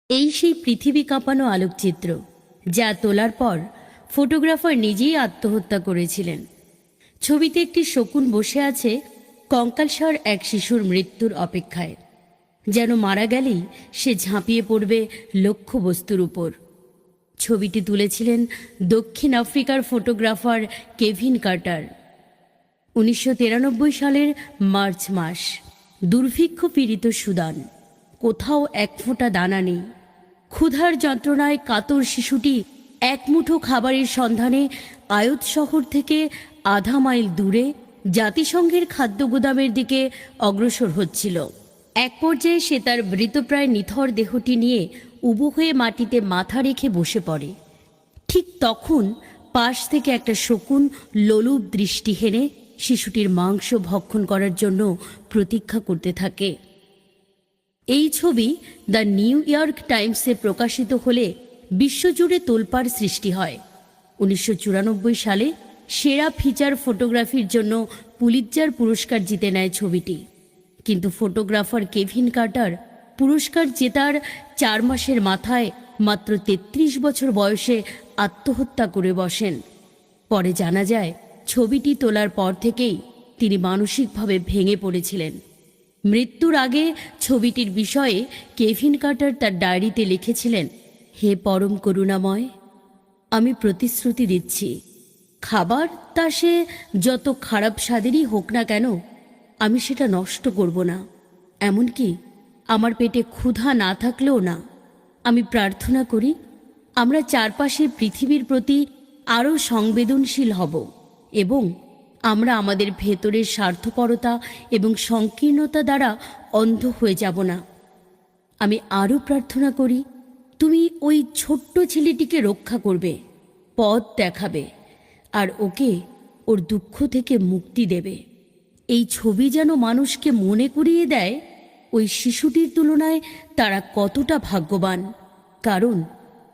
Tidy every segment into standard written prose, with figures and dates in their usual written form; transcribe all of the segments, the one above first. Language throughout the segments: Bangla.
এই সেই পৃথিবী কাঁপানো আলোকচিত্র যা তোলার পর ফটোগ্রাফার নিজেই আত্মহত্যা করেছিলেন। ছবিতে একটি শকুন বসে আছে কঙ্কালসার এক শিশুর মৃত্যুর অপেক্ষায়, যেন মারা গেলেই সে ঝাঁপিয়ে পড়বে লক্ষ্যবস্তুর উপর। ছবিটি তুলেছিলেন দক্ষিণ আফ্রিকার ফটোগ্রাফার কেভিন কার্টার। 1993 সালের মার্চ মাস। দুর্ভিক্ষ পীড়িত সুদান, কোথাও এক ফোঁটা দানা নেই। ক্ষুধার যন্ত্রণায় কাতর শিশুটি এক মুঠো খাবারের সন্ধানে আয়ত শহর থেকে আধা মাইল দূরে জাতিসংঘের খাদ্য গুদামের দিকে অগ্রসর হচ্ছিল। এক পর্যায়ে সে তার মৃতপ্রায় নিথর দেহটি নিয়ে উবু হয়ে মাটিতে মাথা রেখে বসে পড়ে। ঠিক তখন পাশ থেকে একটা শকুন লোলুপ দৃষ্টি হেনে শিশুটির মাংস ভক্ষণ করার জন্য প্রতীক্ষা করতে থাকে। এই ছবি দ্য নিউ ইয়র্ক টাইমসে প্রকাশিত হলে বিশ্বজুড়ে তোলপাড় সৃষ্টি হয়। 1994 সালে সেরা ফিচার ফটোগ্রাফির জন্য পুলিৎজার পুরস্কার জিতে নেয় ছবিটি। কিন্তু ফটোগ্রাফার কেভিন কার্টার পুরস্কার জেতার 4 মাসের মাথায় মাত্র 33 বছর বয়সে আত্মহত্যা করে বসেন। পরে জানা যায় ছবিটি তোলার পর থেকেই তিনি মানসিকভাবে ভেঙে পড়েছিলেন। মৃত্যুর আগে ছবিটির বিষয়ে কেভিন কার্টার তার ডায়েরিতে লিখেছিলেন, হে পরম করুণাময়, আমি প্রতিশ্রুতি দিচ্ছি, খাবার তা সে যত খারাপ স্বাদেরই হোক না কেন, আমি সেটা নষ্ট করব না। এমনকি আমার পেটে ক্ষুধা না থাকলেও না। আমি প্রার্থনা করি আমরা চারপাশের পৃথিবীর প্রতি আরও সংবেদনশীল হব এবং আমরা আমাদের ভেতরের স্বার্থপরতা এবং সংকীর্ণতা দ্বারা অন্ধ হয়ে যাব না। আমি আরও প্রার্থনা করি তুমি ওই ছোট্ট ছেলেটিকে রক্ষা করবে, পথ দেখাবে আর ওকে ওর দুঃখ থেকে মুক্তি দেবে। এই ছবি যেন মানুষকে মনে করিয়ে দেয় ওই শিশুটির তুলনায় তারা কতটা ভাগ্যবান, কারণ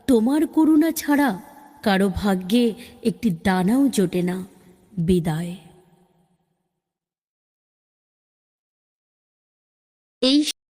তোমার করুণা ছাড়া কারো ভাগ্যে একটি দানাও জোটে না। বিদায়। এই